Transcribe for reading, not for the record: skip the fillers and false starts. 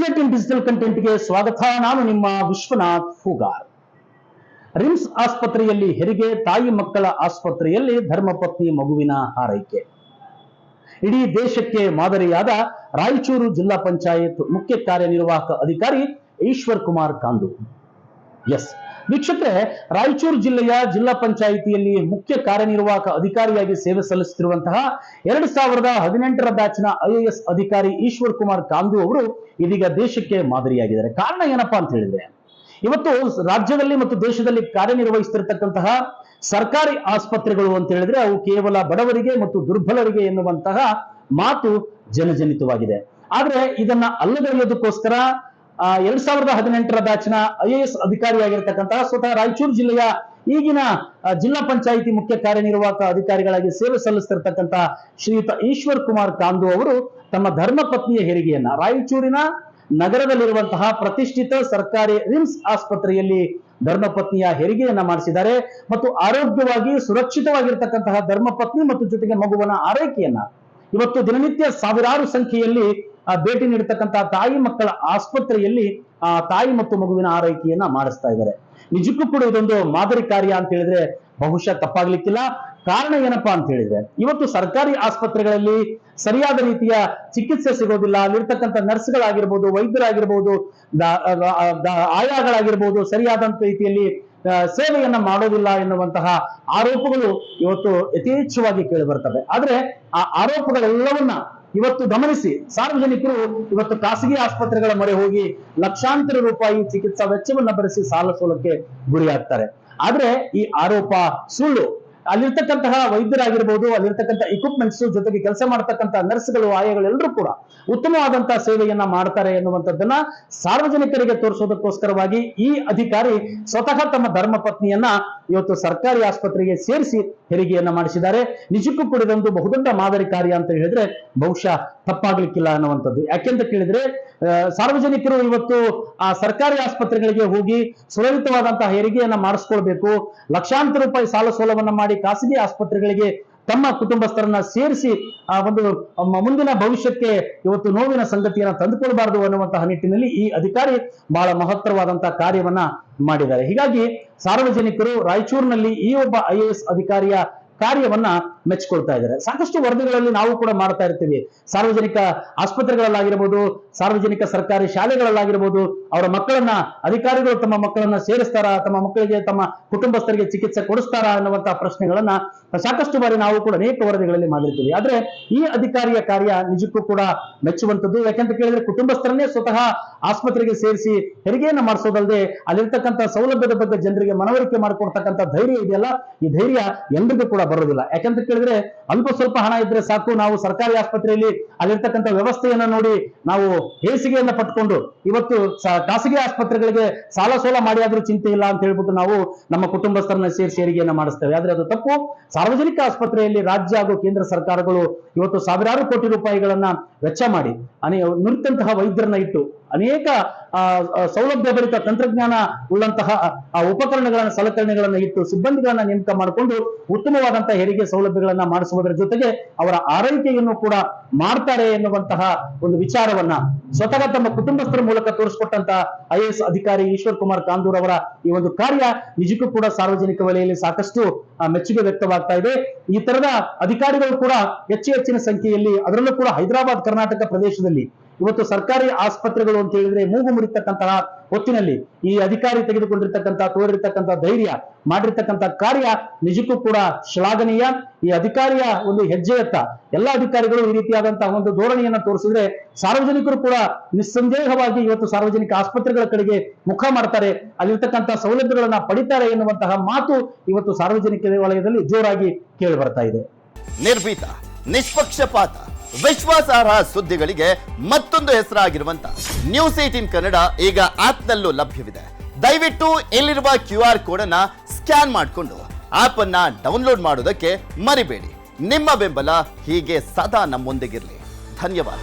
News18 digital ಕಂಟೆಂಟ್ಗೆ ಸ್ವಾಗತ. ನಾನು ನಿಮ್ಮ ವಿಶ್ವನಾಥ್ ಫೂಗಾರ್. ರಿಮ್ಸ್ ಆಸ್ಪತ್ರೆಯಲ್ಲಿ ಹೆರಿಗೆ, ತಾಯಿ ಮಕ್ಕಳ ಆಸ್ಪತ್ರೆಯಲ್ಲಿ ಧರ್ಮಪತ್ನಿ ಮಗುವಿನ ಆರೈಕೆ. ಇಡೀ ದೇಶಕ್ಕೆ ಮಾದರಿಯಾದ ರಾಯಚೂರು ಜಿಲ್ಲಾ ಪಂಚಾಯತ್ ಮುಖ್ಯ ಕಾರ್ಯನಿರ್ವಾಹಕ ಅಧಿಕಾರಿ ಈಶ್ವರ್ ಕುಮಾರ್ ಕಾಂದು. ಎಸ್ ವೀಕ್ಷಕರೇ, ರಾಯಚೂರು ಜಿಲ್ಲೆಯ ಜಿಲ್ಲಾ ಪಂಚಾಯಿತಿಯಲ್ಲಿ ಮುಖ್ಯ ಕಾರ್ಯನಿರ್ವಾಹಕ ಅಧಿಕಾರಿಯಾಗಿ ಸೇವೆ ಸಲ್ಲಿಸುತ್ತಿರುವಂತಹ 2018ರ ಬ್ಯಾಚ್ನ IAS ಅಧಿಕಾರಿ ಈಶ್ವರ್ ಕುಮಾರ್ ಕಾಂದು ಅವರು ಇದೀಗ ದೇಶಕ್ಕೆ ಮಾದರಿಯಾಗಿದ್ದಾರೆ. ಕಾರಣ ಏನಪ್ಪಾ ಅಂತ ಹೇಳಿದ್ರೆ, ಇವತ್ತು ರಾಜ್ಯದಲ್ಲಿ ಮತ್ತು ದೇಶದಲ್ಲಿ ಕಾರ್ಯನಿರ್ವಹಿಸುತ್ತಿರತಕ್ಕಂತಹ ಸರ್ಕಾರಿ ಆಸ್ಪತ್ರೆಗಳು ಅಂತ ಹೇಳಿದ್ರೆ ಅವು ಕೇವಲ ಬಡವರಿಗೆ ಮತ್ತು ದುರ್ಬಲರಿಗೆ ಎನ್ನುವಂತಹ ಮಾತು ಜನಜನಿತವಾಗಿದೆ. ಆದ್ರೆ ಇದನ್ನ ಅಲ್ಲಗಳೆಯೋದಕ್ಕೋಸ್ಕರ 2018ರ ಬ್ಯಾಚ್ನ IAS ಅಧಿಕಾರಿಯಾಗಿರ್ತಕ್ಕಂತಹ ಸ್ವತಃ ರಾಯಚೂರು ಜಿಲ್ಲೆಯ ಈಗಿನ ಜಿಲ್ಲಾ ಪಂಚಾಯಿತಿ ಮುಖ್ಯ ಕಾರ್ಯನಿರ್ವಾಹಕ ಅಧಿಕಾರಿಗಳಾಗಿ ಸೇವೆ ಸಲ್ಲಿಸುತ್ತಿರತಕ್ಕಂತಹ ಶ್ರೀಯುತ ಈಶ್ವರ್ ಕುಮಾರ್ ಕಾಂದು ಅವರು ತಮ್ಮ ಧರ್ಮಪತ್ನಿಯ ಹೆರಿಗೆಯನ್ನ ರಾಯಚೂರಿನ ನಗರದಲ್ಲಿರುವಂತಹ ಪ್ರತಿಷ್ಠಿತ ಸರ್ಕಾರಿ ರಿಮ್ಸ್ ಆಸ್ಪತ್ರೆಯಲ್ಲಿ ಧರ್ಮಪತ್ನಿಯ ಹೆರಿಗೆಯನ್ನ ಮಾಡಿಸಿದ್ದಾರೆ. ಮತ್ತು ಆರೋಗ್ಯವಾಗಿ ಸುರಕ್ಷಿತವಾಗಿರ್ತಕ್ಕಂತಹ ಧರ್ಮಪತ್ನಿ ಮತ್ತು ಜೊತೆಗೆ ಮಗುವನ ಆರೈಕೆಯನ್ನ ಇವತ್ತು ದಿನನಿತ್ಯ ಸಾವಿರಾರು ಸಂಖ್ಯೆಯಲ್ಲಿ ಭೇಟಿ ನೀಡತಕ್ಕಂತಹ ತಾಯಿ ಮಕ್ಕಳ ಆಸ್ಪತ್ರೆಯಲ್ಲಿ ತಾಯಿ ಮತ್ತು ಮಗುವಿನ ಆರೈಕೆಯನ್ನ ಮಾಡಿಸ್ತಾ ಇದ್ದಾರೆ. ನಿಜಕ್ಕೂ ಕೂಡ ಇದೊಂದು ಮಾದರಿ ಕಾರ್ಯ ಅಂತ ಹೇಳಿದ್ರೆ ಬಹುಶಃ ತಪ್ಪಾಗ್ಲಿಕ್ಕಿಲ್ಲ. ಕಾರಣ ಏನಪ್ಪಾ ಅಂತ ಹೇಳಿದ್ರೆ, ಇವತ್ತು ಸರ್ಕಾರಿ ಆಸ್ಪತ್ರೆಗಳಲ್ಲಿ ಸರಿಯಾದ ರೀತಿಯ ಚಿಕಿತ್ಸೆ ಸಿಗೋದಿಲ್ಲ. ಅಲ್ಲಿರ್ತಕ್ಕಂಥ ನರ್ಸ್ಗಳಾಗಿರ್ಬೋದು, ವೈದ್ಯರಾಗಿರ್ಬೋದು, ಆಯಾಗಳಾಗಿರ್ಬೋದು ಸರಿಯಾದಂತ ರೀತಿಯಲ್ಲಿ ಸೇವೆಯನ್ನ ಮಾಡೋದಿಲ್ಲ ಎನ್ನುವಂತಹ ಆರೋಪಗಳು ಇವತ್ತು ಯಥೇಚ್ಛವಾಗಿ ಕೇಳಿ ಬರ್ತವೆ. ಆದ್ರೆ ಆ ಆರೋಪಗಳೆಲ್ಲವನ್ನ ಇವತ್ತು ಗಮನಿಸಿ ಸಾರ್ವಜನಿಕರು ಇವತ್ತು ಖಾಸಗಿ ಆಸ್ಪತ್ರೆಗಳ ಮೊರೆ ಹೋಗಿ ಲಕ್ಷಾಂತರ ರೂಪಾಯಿ ಚಿಕಿತ್ಸಾ ವೆಚ್ಚವನ್ನ ಭರಿಸಿ ಸಾಲ ಸೋಲಕ್ಕೆ ಗುರಿಯಾಗ್ತಾರೆ. ಆದ್ರೆ ಈ ಆರೋಪ ಸುಳ್ಳು. ಅಲ್ಲಿರ್ತಕ್ಕಂತಹ ವೈದ್ಯರಾಗಿರ್ಬೋದು, ಅಲ್ಲಿರ್ತಕ್ಕಂಥ ಇಕ್ವಿಪ್ಮೆಂಟ್ಸ್ ಜೊತೆಗೆ ಕೆಲಸ ಮಾಡತಕ್ಕಂತಹ ನರ್ಸ್ಗಳು, ಆಯಾಗಳೆಲ್ಲರೂ ಕೂಡ ಉತ್ತಮವಾದಂತಹ ಸೇವೆಯನ್ನ ಮಾಡ್ತಾರೆ ಎನ್ನುವಂಥದ್ದನ್ನ ಸಾರ್ವಜನಿಕರಿಗೆ ತೋರಿಸೋದಕ್ಕೋಸ್ಕರವಾಗಿ ಈ ಅಧಿಕಾರಿ ಸ್ವತಃ ತಮ್ಮ ಧರ್ಮಪತ್ನಿಯನ್ನ ಇವತ್ತು ಸರ್ಕಾರಿ ಆಸ್ಪತ್ರೆಗೆ ಸೇರಿಸಿ ಹೆರಿಗೆಯನ್ನ ಮಾಡಿಸಿದ್ದಾರೆ. ನಿಜಕ್ಕೂ ಕೂಡ ಇದೊಂದು ಬಹುದೊಡ್ಡ ಮಾದರಿ ಕಾರ್ಯ ಅಂತ ಹೇಳಿದ್ರೆ ಬಹುಶಃ ತಪ್ಪಾಗ್ಲಿಕ್ಕಿಲ್ಲ ಅನ್ನುವಂಥದ್ದು. ಯಾಕೆಂತ ಕೇಳಿದ್ರೆ, ಸಾರ್ವಜನಿಕರು ಇವತ್ತು ಆ ಸರ್ಕಾರಿ ಆಸ್ಪತ್ರೆಗಳಿಗೆ ಹೋಗಿ ಸುರಕ್ಷಿತವಾದಂತಹ ಹೆರಿಗೆಯನ್ನ ಮಾಡಿಸ್ಕೊಳ್ಬೇಕು, ಲಕ್ಷಾಂತರ ರೂಪಾಯಿ ಸಾಲ ಸೋಲವನ್ನ ಮಾಡಿ ಖಾಸಗಿ ಆಸ್ಪತ್ರೆಗಳಿಗೆ ತಮ್ಮ ಕುಟುಂಬಸ್ಥರನ್ನ ಸೇರಿಸಿ ಒಂದು ಮುಂದಿನ ಭವಿಷ್ಯಕ್ಕೆ ಇವತ್ತು ನೋವಿನ ಸಂಗತಿಯನ್ನ ತಂದುಕೊಳ್ಬಾರದು ಅನ್ನುವಂತಹ ನಿಟ್ಟಿನಲ್ಲಿ ಈ ಅಧಿಕಾರಿ ಬಹಳ ಮಹತ್ತರವಾದಂತಹ ಕಾರ್ಯವನ್ನ ಮಾಡಿದ್ದಾರೆ. ಹೀಗಾಗಿ ಸಾರ್ವಜನಿಕರು ರಾಯಚೂರಿನಲ್ಲಿ ಈ ಒಬ್ಬ IAS ಅಧಿಕಾರಿಯ ಕಾರ್ಯವನ್ನ ಮೆಚ್ಚಿಕೊಳ್ತಾ ಇದ್ದಾರೆ. ಸಾಕಷ್ಟು ವರದಿಗಳಲ್ಲಿ ನಾವು ಕೂಡ ಮಾಡ್ತಾ ಇರ್ತೀವಿ. ಸಾರ್ವಜನಿಕ ಆಸ್ಪತ್ರೆಗಳಲ್ಲಾಗಿರ್ಬೋದು, ಸಾರ್ವಜನಿಕ ಸರ್ಕಾರಿ ಶಾಲೆಗಳಲ್ಲಾಗಿರ್ಬೋದು, ಅವರ ಮಕ್ಕಳನ್ನ ಅಧಿಕಾರಿಗಳು ತಮ್ಮ ಮಕ್ಕಳನ್ನ ಸೇರಿಸ್ತಾರ, ತಮ್ಮ ಮಕ್ಕಳಿಗೆ ತಮ್ಮ ಕುಟುಂಬಸ್ಥರಿಗೆ ಚಿಕಿತ್ಸೆ ಕೊಡಿಸ್ತಾರ ಅನ್ನುವಂತಹ ಪ್ರಶ್ನೆಗಳನ್ನ ಸಾಕಷ್ಟು ಬಾರಿ ನಾವು ಕೂಡ ಅನೇಕ ವರದಿಗಳಲ್ಲಿ ಮಾಡಿರ್ತೀವಿ. ಆದ್ರೆ ಈ ಅಧಿಕಾರಿಯ ಕಾರ್ಯ ನಿಜಕ್ಕೂ ಕೂಡ ಮೆಚ್ಚುವಂಥದ್ದು. ಯಾಕೆಂತ ಕೇಳಿದ್ರೆ, ಕುಟುಂಬಸ್ಥರನ್ನೇ ಸ್ವತಃ ಆಸ್ಪತ್ರೆಗೆ ಸೇರಿಸಿ ಹೆರಿಗೆಯನ್ನ ಮಾಡಿಸೋದಲ್ಲದೆ ಅಲ್ಲಿರ್ತಕ್ಕಂಥ ಸೌಲಭ್ಯದ ಬಗ್ಗೆ ಜನರಿಗೆ ಮನವರಿಕೆ ಮಾಡಿಕೊಡ್ತಕ್ಕಂಥ ಧೈರ್ಯ ಇದೆಯಲ್ಲ, ಈ ಧೈರ್ಯ ಎಂದಿಗೂ ಕೂಡ ಬರೋದಿಲ್ಲ. ಯಾಕಂತ ಕೇಳಿದ್ರೆ, ಅಲ್ಪ ಸ್ವಲ್ಪ ಹಣ ಇದ್ರೆ ಸಾಕು, ನಾವು ಸರ್ಕಾರಿ ಆಸ್ಪತ್ರೆಯಲ್ಲಿ ಅಲ್ಲಿರ್ತಕ್ಕಂಥ ವ್ಯವಸ್ಥೆಯನ್ನ ನೋಡಿ ನಾವು ಹೇಸಿಗೆಯನ್ನ ಪಟ್ಕೊಂಡು ಇವತ್ತು ಖಾಸಗಿ ಆಸ್ಪತ್ರೆಗಳಿಗೆ ಸಾಲ ಸೋಲ ಮಾಡಿ ಆದ್ರೂ ಚಿಂತೆ ಇಲ್ಲ ಅಂತ ಹೇಳ್ಬಿಟ್ಟು ನಾವು ನಮ್ಮ ಕುಟುಂಬಸ್ಥರನ್ನ ಸೇರಿಸಿ ಹೆರಿಗೆಯನ್ನ ಮಾಡಿಸ್ತೇವೆ. ಆದ್ರೆ ಅದು ತಪ್ಪು. ಸಾರ್ವಜನಿಕ ಆಸ್ಪತ್ರೆಯಲ್ಲಿ ರಾಜ್ಯ ಹಾಗೂ ಕೇಂದ್ರ ಸರ್ಕಾರಗಳು ಇವತ್ತು ಸಾವಿರಾರು ಕೋಟಿ ರೂಪಾಯಿಗಳನ್ನ ವೆಚ್ಚ ಮಾಡಿ ನುರಿತಂತಹ ವೈದ್ಯರನ್ನ ಇಟ್ಟು ಅನೇಕ ಸೌಲಭ್ಯ ಭರಿತ ತಂತ್ರಜ್ಞಾನ ಉಳ್ಳಂತಹ ಉಪಕರಣಗಳನ್ನ, ಸಲಕರಣೆಗಳನ್ನ ಇಟ್ಟು ಸಿಬ್ಬಂದಿಗಳನ್ನ ನೇಮಕ ಮಾಡಿಕೊಂಡು ಉತ್ತಮವಾದಂತಹ ಹೆರಿಗೆ ಸೌಲಭ್ಯಗಳನ್ನ ಮಾಡಿಸುವುದರ ಜೊತೆಗೆ ಅವರ ಆರೈಕೆಯನ್ನು ಕೂಡ ಮಾಡ್ತಾರೆ ಎನ್ನುವಂತಹ ಒಂದು ವಿಚಾರವನ್ನ ಸ್ವತಃ ತಮ್ಮ ಕುಟುಂಬಸ್ಥರ ಮೂಲಕ ತೋರಿಸಿಕೊಟ್ಟಂತಹ IAS ಅಧಿಕಾರಿ ಈಶ್ವರ್ ಕುಮಾರ್ ಕಾಂದೂರ್ ಅವರ ಈ ಒಂದು ಕಾರ್ಯ ನಿಜಕ್ಕೂ ಕೂಡ ಸಾರ್ವಜನಿಕ ವಲಯದಲ್ಲಿ ಸಾಕಷ್ಟು ಮೆಚ್ಚುಗೆ ವ್ಯಕ್ತವಾಗ್ತಾ ಇದೆ. ಈ ತರದ ಅಧಿಕಾರಿಗಳು ಕೂಡ ಹೆಚ್ಚಿನ ಸಂಖ್ಯೆಯಲ್ಲಿ, ಅದರಲ್ಲೂ ಕೂಡ ಹೈದರಾಬಾದ್ ಕರ್ನಾಟಕ ಪ್ರದೇಶದಲ್ಲಿ ಇವತ್ತು ಸರ್ಕಾರಿ ಆಸ್ಪತ್ರೆಗಳು ಅಂತ ಹೇಳಿದ್ರೆ ಮೂಗು ಮುರಿತಕ್ಕಂತಹ ಹೊತ್ತಿನಲ್ಲಿ ಈ ಅಧಿಕಾರಿ ತೋರಿರ್ತಕ್ಕಂಥ ಧೈರ್ಯ, ಮಾಡಿರ್ತಕ್ಕಂಥ ಕಾರ್ಯ ನಿಜಕ್ಕೂ ಕೂಡ ಶ್ಲಾಘನೀಯ. ಈ ಅಧಿಕಾರಿಯ ಒಂದು ಹೆಜ್ಜೆಯತ್ತ ಎಲ್ಲ ಅಧಿಕಾರಿಗಳು ಈ ರೀತಿಯಾದಂತಹ ಒಂದು ಧೋರಣೆಯನ್ನ ತೋರಿಸಿದ್ರೆ ಸಾರ್ವಜನಿಕರು ಕೂಡ ನಿಸ್ಸಂದೇಹವಾಗಿ ಇವತ್ತು ಸಾರ್ವಜನಿಕ ಆಸ್ಪತ್ರೆಗಳ ಕಡೆಗೆ ಮುಖ ಮಾಡ್ತಾರೆ, ಅಲ್ಲಿರ್ತಕ್ಕಂಥ ಸೌಲಭ್ಯಗಳನ್ನ ಪಡಿತಾರೆ ಎನ್ನುವಂತಹ ಮಾತು ಇವತ್ತು ಸಾರ್ವಜನಿಕ ವಲಯದಲ್ಲಿ ಜೋರಾಗಿ ಕೇಳಿ ಬರ್ತಾ ಇದೆ. ನಿರ್ಭೀತ, ನಿಷ್ಪಕ್ಷಪಾತ, ವಿಶ್ವಾಸಾರ್ಹ ಸುದ್ದಿಗಳಿಗೆ ಮತ್ತೊಂದು ಹೆಸರಾಗಿರುವಂತ ನ್ಯೂಸ್18 ಕನ್ನಡ ಈಗ ಆಪ್ನಲ್ಲೂ ಲಭ್ಯವಿದೆ. ದಯವಿಟ್ಟು ಇಲ್ಲಿರುವ QR ಕೋಡ್ ಅನ್ನ ಸ್ಕ್ಯಾನ್ ಮಾಡಿಕೊಂಡು ಆಪ್ ಅನ್ನ ಡೌನ್ಲೋಡ್ ಮಾಡೋದಕ್ಕೆ ಮರಿಬೇಡಿ. ನಿಮ್ಮ ಬೆಂಬಲ ಹೀಗೆ ಸದಾ ನಮ್ಮೊಂದಿಗಿರಲಿ. ಧನ್ಯವಾದ.